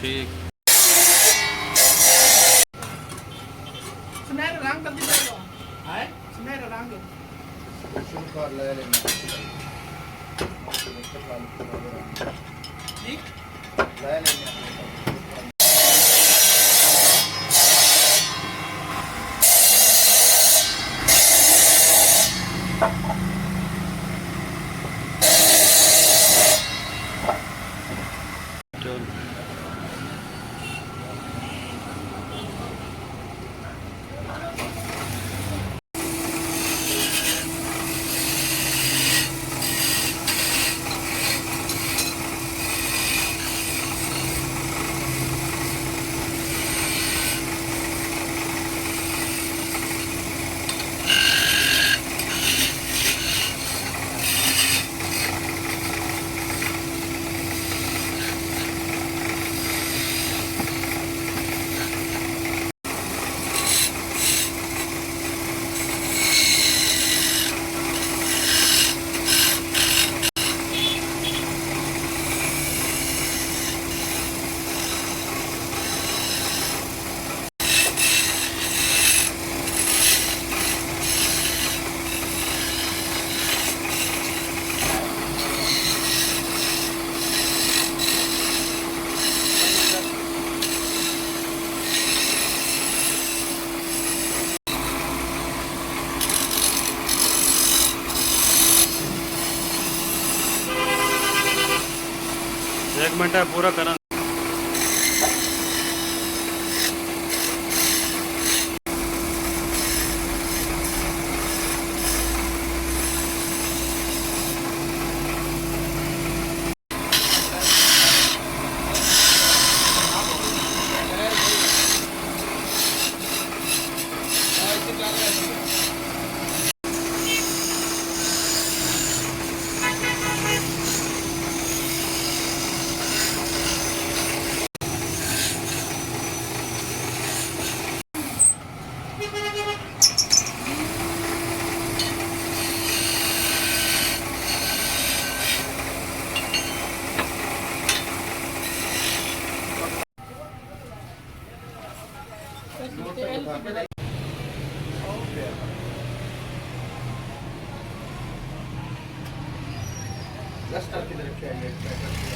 ठीक सुनहरा रंग कर दीजिएगा है सुनहरा रंग शुरू कर ले लेना ठीक ले लेना एक मिनट है पूरा करा डस्टर किधर रखे हैं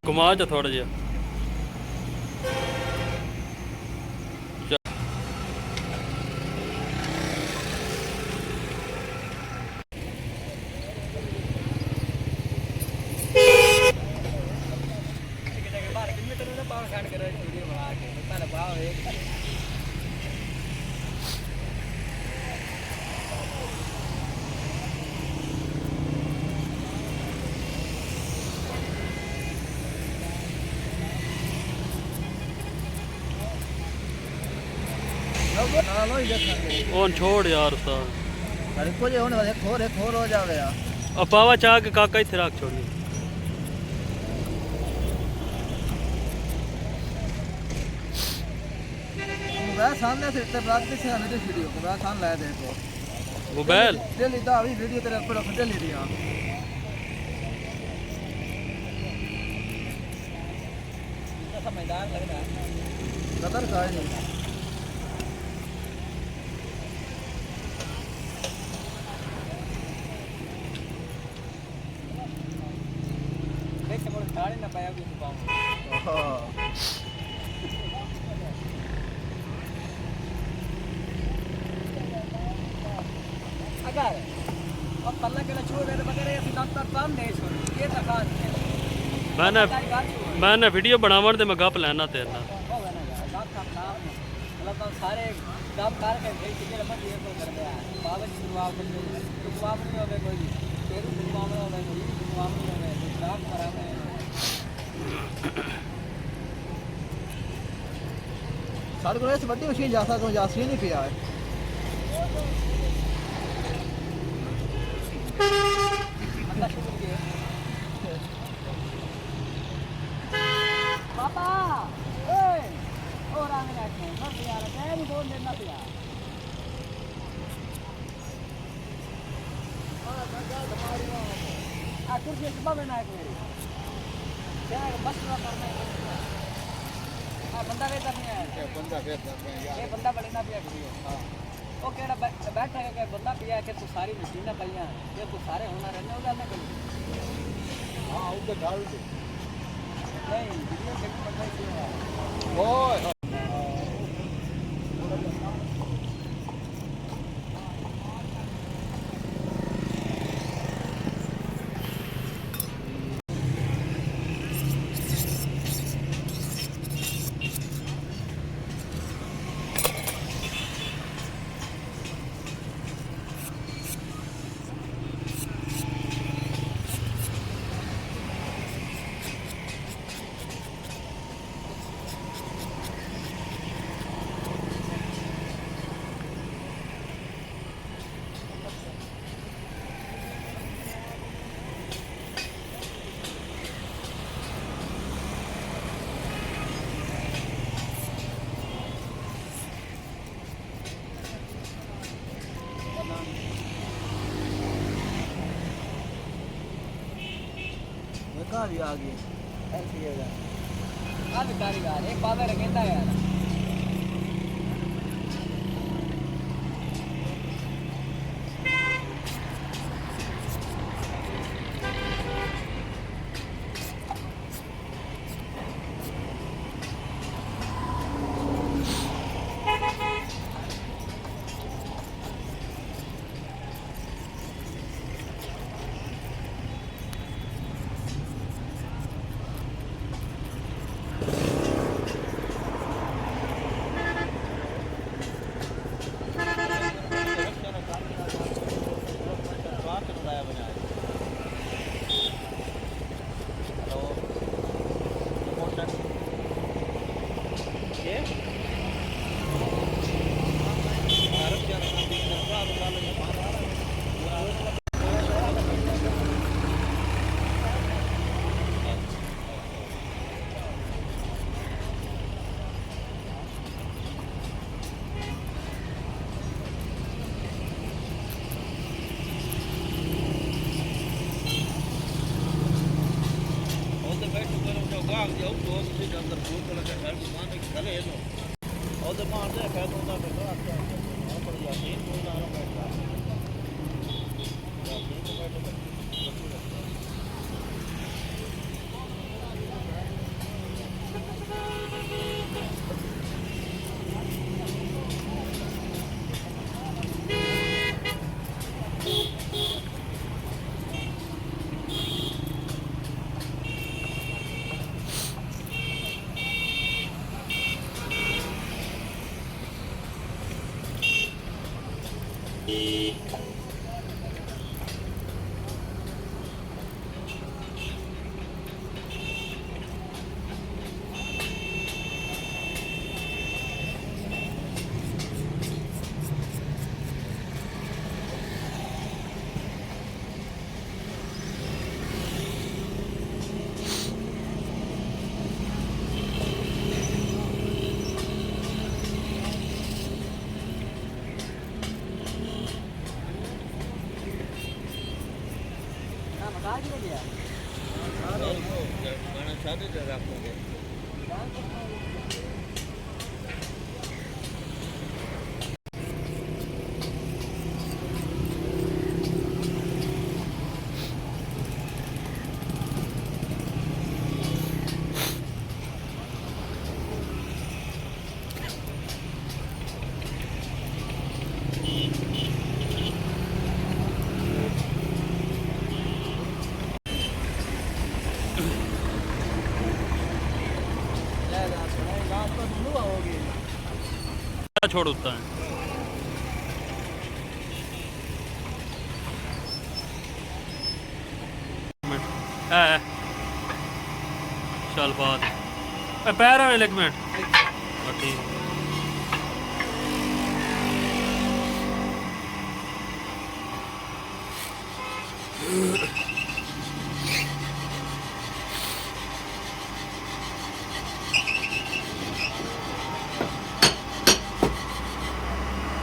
घुमा जा थोड़ा जिहा ਹੁਣ छोड़ यार उस्ताद अरे कुछ होने वाले खोर हो जावे यार अब पावा चाह के काका इत्थे रख छोड़ी मोबाइल सामने से इतने बात पीछे आने दे वीडियो मोबाइल सामने लाया देखो मोबाइल डेली दा अभी वीडियो तेरे पर डेली दिया समझदार लग रहा है कदर का है गाड़ी ना पाया भी पाऊँ अगर अब पल्ला के छोड़ रहे बगैर ऐसे डॉक्टर काम नहीं छोड़ ये दिखा मैंने वीडियो बनावन ते मैं गप लेना तेरे नाल मतलब तो सारे काम कर के भाई कितने लम्बा ये तो कर दिया बाबा जी जवाब कर दे जवाब नहीं होवे कोई तेरे जवाब नहीं होवे कोई जवाब नहीं होवे जवाब करावे सारे को ऐसे बड़ी मशीन जा सकता हूं जा सी नहीं पिया है अल्लाह शुक्र के पापा ओए और आने रखे मर दिया रे नहीं बोल देना पिया और आ कुर्सी पे बैठना है मेरी क्या बस करना है बंदा वेट नहीं है बंदा वेट कर रहे हैं यार ये बंदा बड़ी ना पिया हां ओ केड़ा बैठा है कि बंदा पिया के तू सारी मशीन पईया ये तू सारे होना रहने उधर ना कर हां उधर डाल दे नहीं वीडियो देख पड़ता है ओए भी आ गई ऐसी है यार कारीगर एक बाबा रखेंदा यार राज में गया गाना शादी से रखोगे छोड़ होता है है चल बात पैर वाले एक मिनट ठीक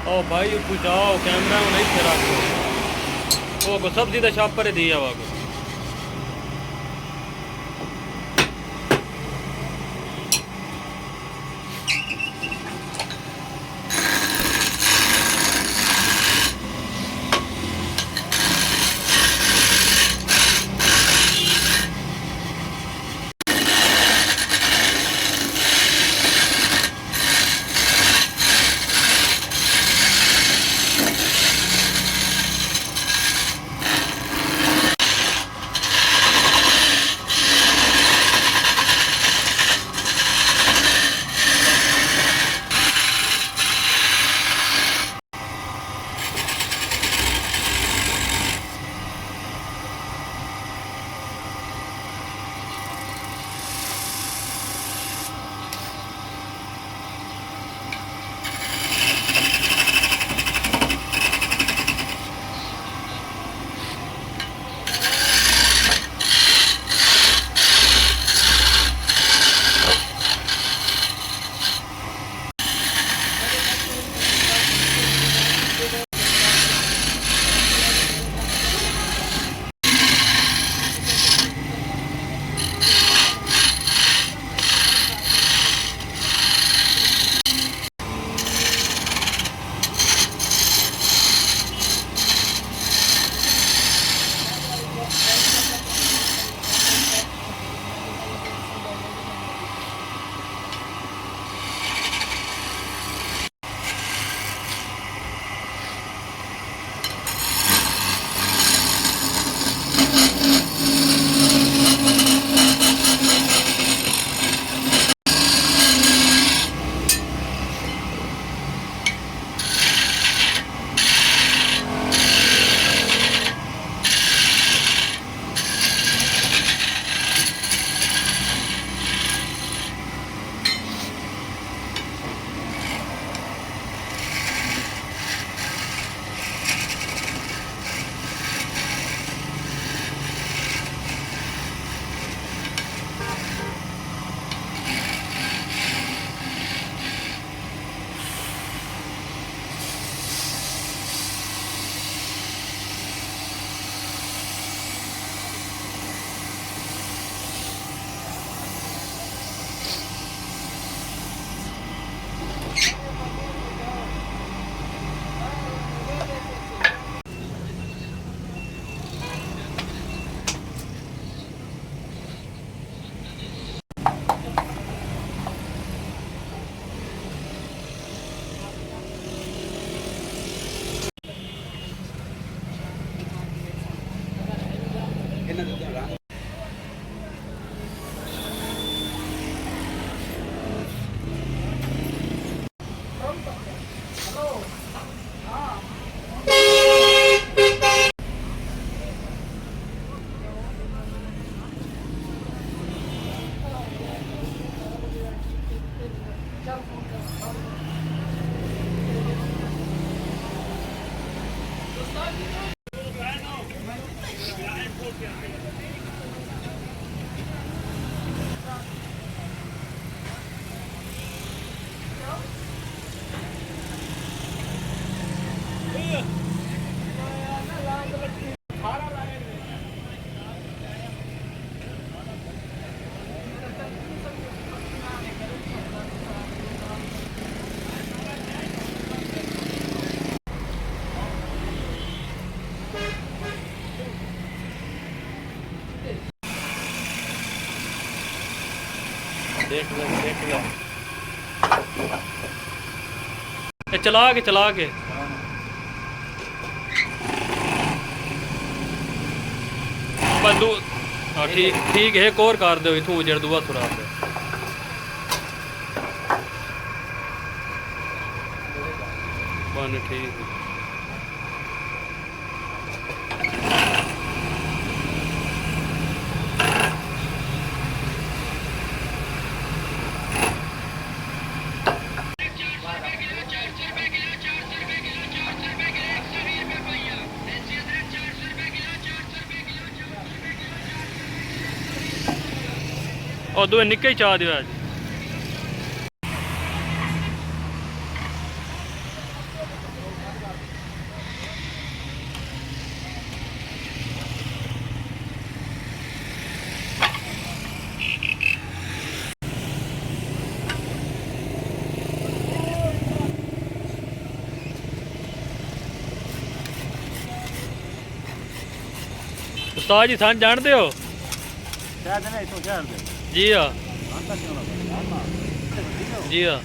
ओ भाई बुझाओ कैमरा में नहीं फिरा को सब्जी का छाप पर दिया वा को देख ले ये चला के बंदू हाँ ठीक है एक और कर दो इथू जड़ दुआ थोड़ा बन ठीक है और दो निक्के ही चाह दियो आज उस्ताद जी सन जानते हो जी हाँ जी हाँ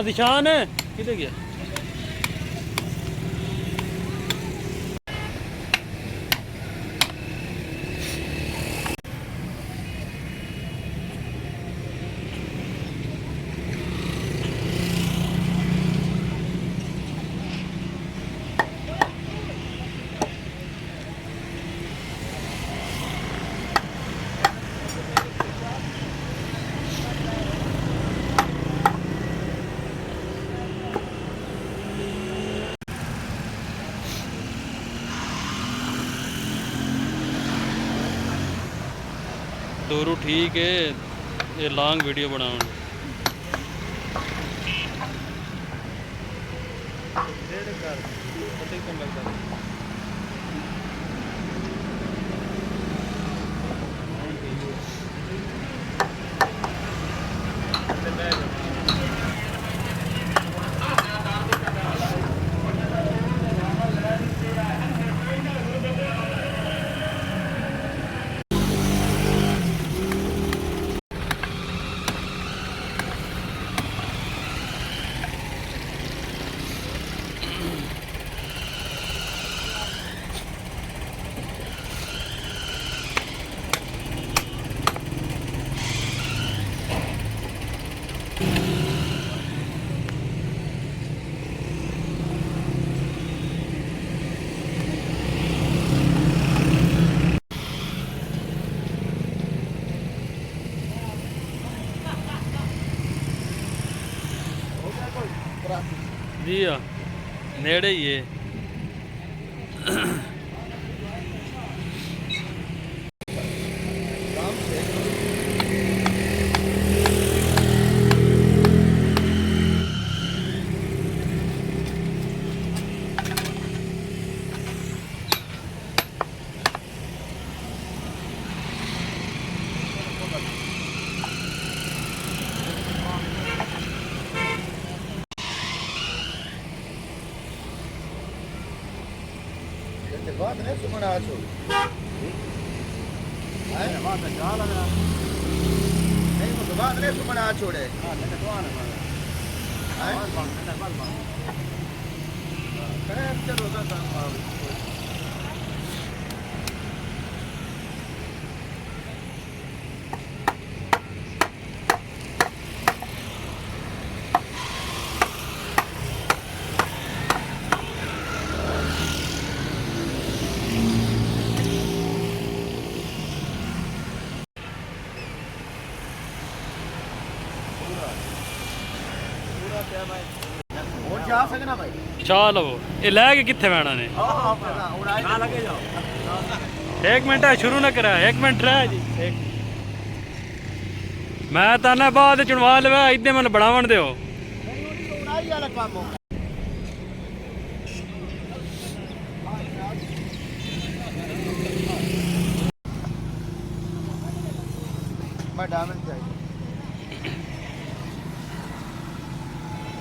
दिशान है किधर गया दोरू ठीक है ये लॉन्ग वीडियो बनाओ जी हाँ नेड़े ही है बात नहीं सुमना आछो है ना बात चाल है नहीं तो बात नहीं सुमना आछोड़े हां नहीं तो आने है करे चलो सा जा सकना भाई चलो ये लैके कितने बैठा ने हां लगे जाओ एक मिनट है शुरू ना करा एक मिनट रह जी एक मैं ताना बाद चुनवा लवा इतने मन बनावन दो उड़ाई वाला काम हो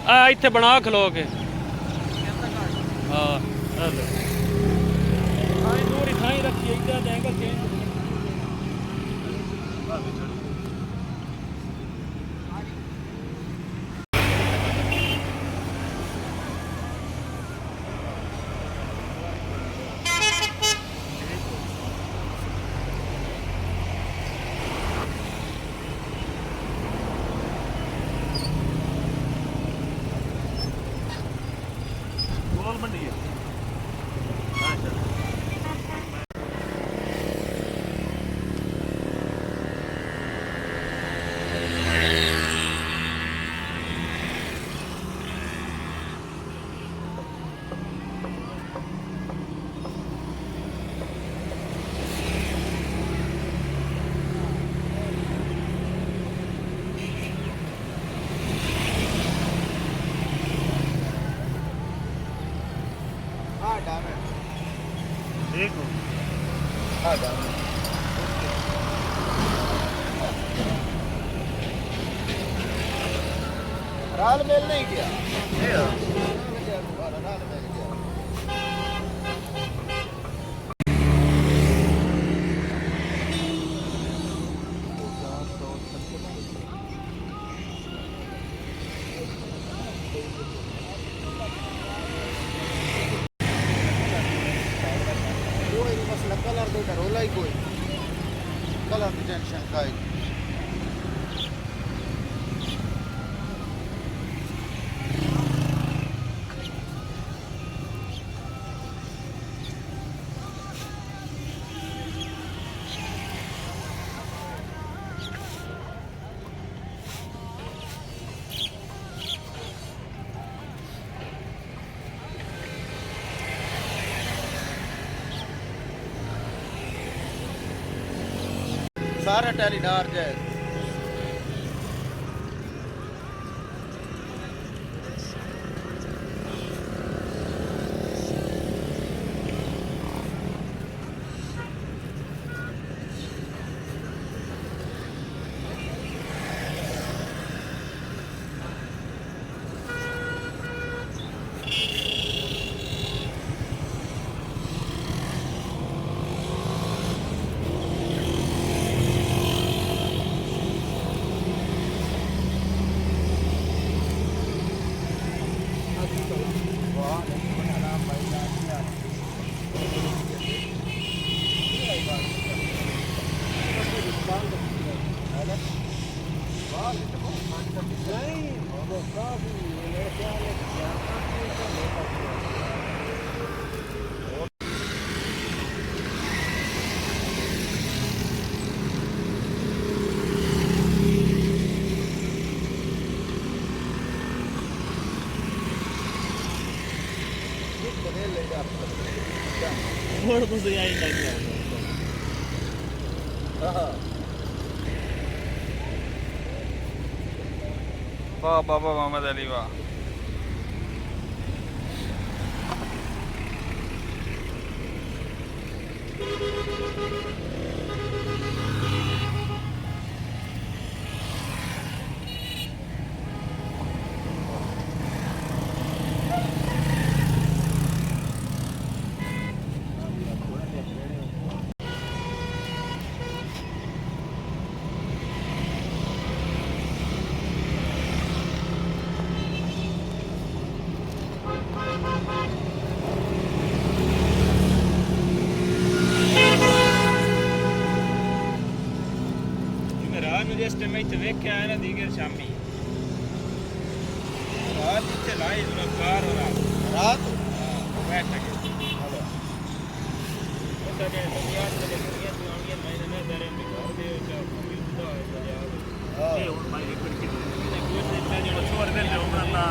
ਆ ਇੱਥੇ ਬਣਾ ਖਲੋ ਕੇ ਹਾਂ ਆਏ ਨੂਰੀ ਥਾਈ ਰੱਖੀ ਇੱਧਰ ਦਾ ਐਂਗਲ ਚੇਂਜ गोल मंडी है देखो राल मेल नहीं किया राल मेल किया कलर दो रोला ही कोई कलर की टेंशन का सारा टेलीनार जाए थोड़ा तो सही आई टाइम वाह बाबा मोहम्मद अली वाह जिस टाइम इतने वेख्या है ना दीगर शामी रात इतने लाई कार हो रात बैठ के हेलो ओटा के दुनिया से दुनिया दुनिया महीने में दरे में घर दे क्या भी तो है ये और भाई एक की ने कोई से इतना जो छोड़ दे ले उमर ना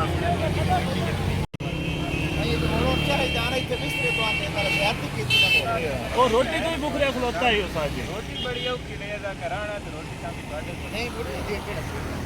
ये तो रोड क्या है जाना इतने मिस्त्री तो आते हैं यार कितनी वो रोटी तो ही भूख रहा खलोता है साथ रोटी बढ़िया किले दा कराना तो रोटी साथ काटे नहीं रोटी दे के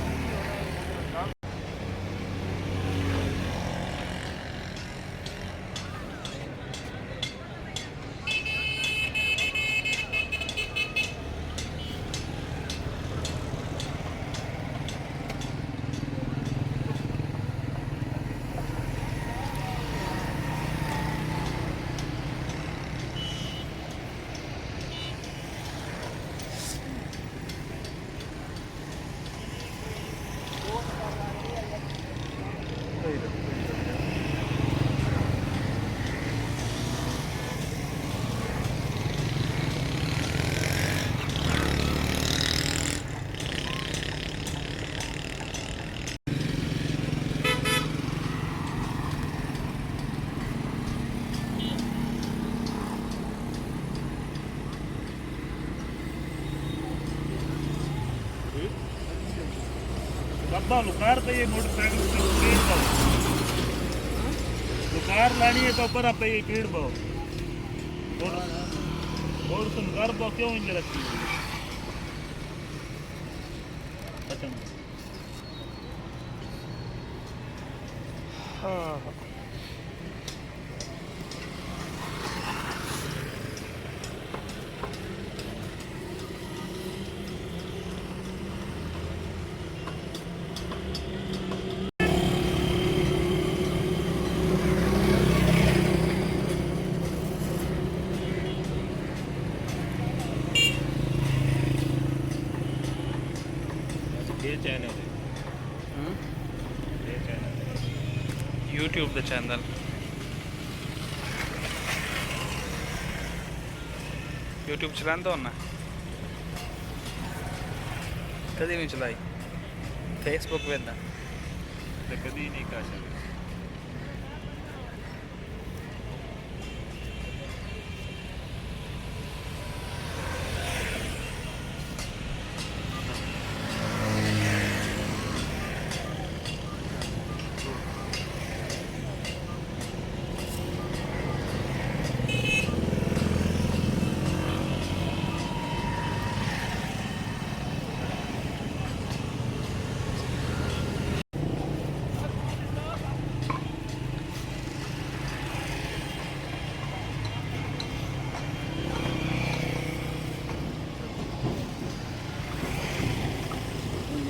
अब्बा लुकार पे ये मोटरसाइकिल से पेड़ पाओ लुकार लानी है तो ऊपर आप ये पेड़ पाओ और तुम कर पाओ क्यों इंज रखी हुई है? खत्म हाँ ये चैनल है ये चैनल YouTube ਦਾ ਚੈਨਲ YouTube ਚਲਾਉਂਦਾ ਹੁੰਦਾ ਕਦੀ ਨਹੀਂ ਚਲਾਈ Facebook ਵੇਖਦਾ ਤੇ ਕਦੀ ਨਹੀਂ ਕਰ ਸਕਦੇ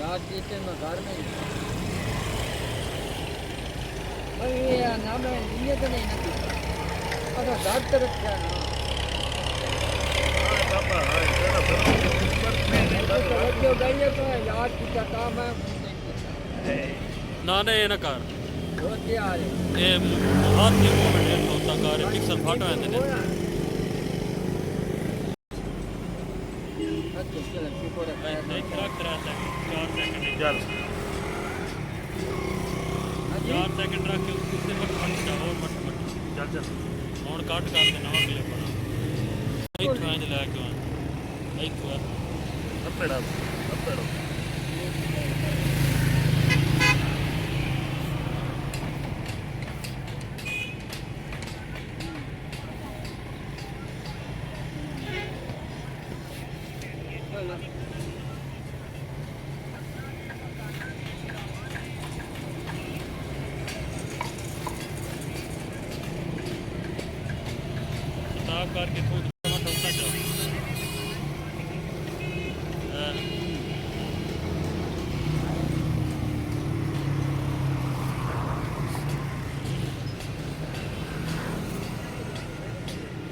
याद कीते मैं घर में भाई ये नाम है ये तो नहीं ना अगर दाद तो रखा है जो गई है तो याद किया काम है ਨਾ ਨਾ ਇਹ ਨਾ ਕਰ वो क्या है ਇਹ ਹੱਥ ਦੀ ਮੂਵਮੈਂਟ ਹੁੰਦਾ ਕਰ ਪਿਕਸਲ ਫਟ ਜਾਂਦੇ ਨੇ अच्छा चलो शुक्र है ਇੱਕ ਰੱਖ ਰਹਾ 4 ਸੈਕਿੰਡ ਚੱਲ 4 ਸੈਕਿੰਡ ਰੱਖ ਕੇ ਉੱਤੇ ਮੱਟ ਮੱਟ ਹੋਰ ਮੱਟ ਮੱਟ ਚੱਲ ਚੱਲ ਹੁਣ ਕੱਟ ਕਰਕੇ ਨਵਾਂ ਕਲਿੱਪ ਬਣਾ ਇੱਥੋਂ ਇੰਜ ਲੈ ਕੇ ਆ ਇੱਥੋਂ ਅੱਪੜਾ ਅੱਪੜਾ साफ करके थोड़ा टमाटर उतना जाओ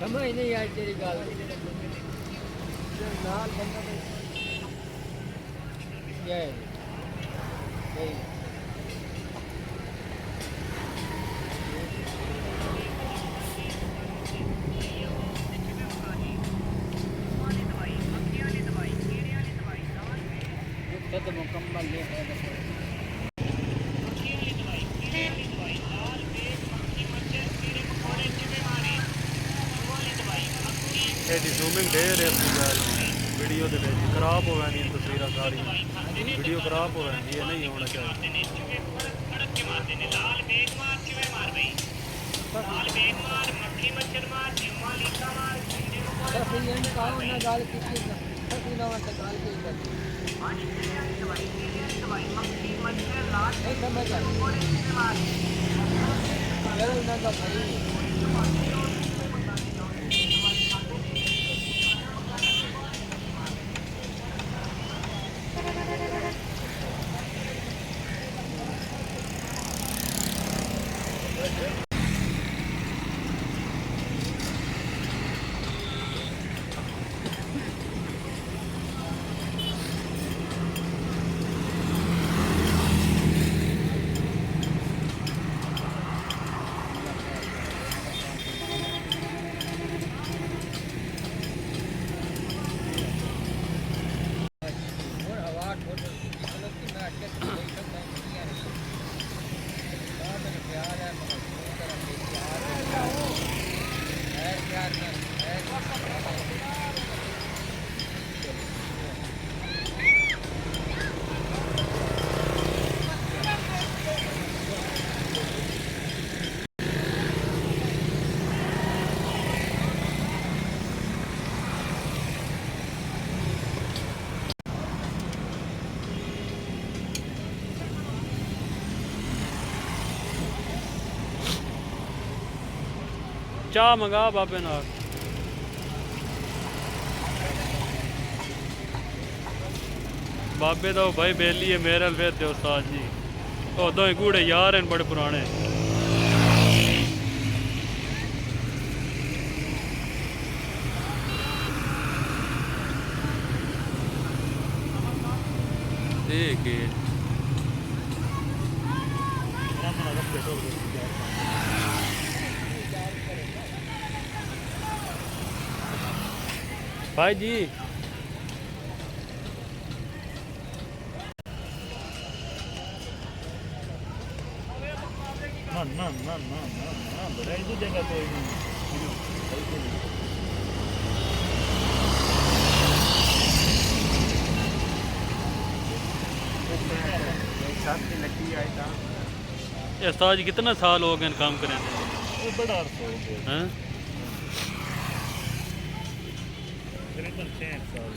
समझ नहीं आई तेरी गल नाल बंदा क्या है सही तो मुकम्मल ले है ਇਹਦੀ ਜ਼ੂਮਿੰਗ ਦੇ ਰਿਹਾ ਵੀਡੀਓ ਦੇ ਵਿੱਚ ਖਰਾਬ ਹੋ ਜਾਂਦੀਆਂ ਤਸਵੀਰਾਂ ਸਾਰੀਆਂ ਵੀਡੀਓ ਖਰਾਬ ਹੋ ਜਾਂਦੀ ਹੈ ਨਹੀਂ ਹੋਣਾ ਚਾਹੀਦਾ बस ये काम ना गाल की सभी ना वाला गाल की नहीं समझ चलो ना का भाई ਚਾਹ ਮੰਗਾ ਬਾਬੇ ਨਾਲ। ਬਾਬੇ ਦਾ ਉਹ ਭਾਈ ਬੇਲੀ ਹੈ ਮੇਰੇ ਫਿਰ ਤੇ ਉਸਤਾਦ ਜੀ ਉਹ ਦੋਵੇਂ ਗੂੜੇ ਯਾਰ ਹਨ ਬੜੇ ਪੁਰਾਣੇ। ਗੇਟ भाई जी ना बड़ा ही जगह कोई ये उस्ताद जी कितना साल हो गए काम करें? बड़ा अर्थ हो गया हैं? तकरीबन 6 साल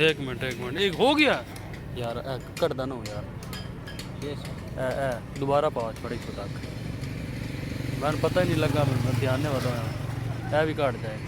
एक मिनट एक हो गया यार कटदा ना हो यार दोबारा पाँच बड़ी छोटा मैंने पता ही नहीं लगा मैं ध्यान नहीं वाला है भी कट जाए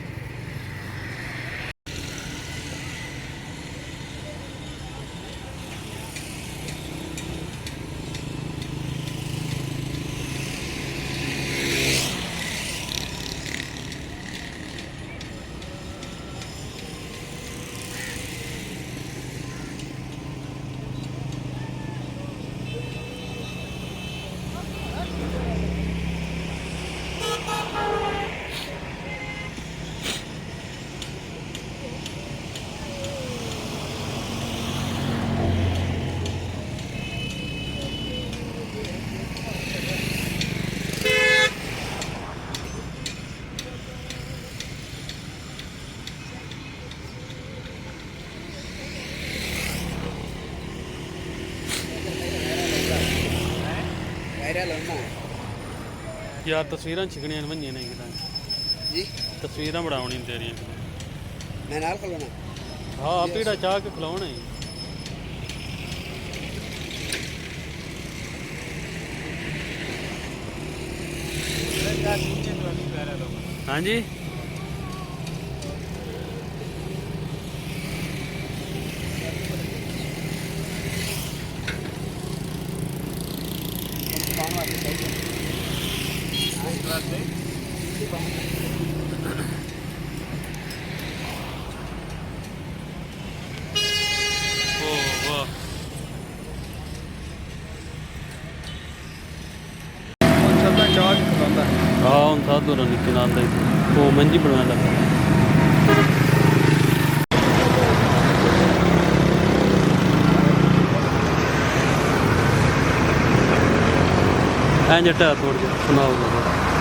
यार तस्वीरां छिकनियां बनियां नहीं किता जी तस्वीरां बनावनी तेरियां मैं नाल खलोना हाँ पीड़ा चाह के खिलाना ही हाँ जी चाह खिलाता है हाँ हम साधु निक्के नाल वो मंजी बनवांदा ਐਂ ਜੱਟਾ ਥੋੜ੍ਹਾ ਜਿਹਾ ਸੁਣਾਓ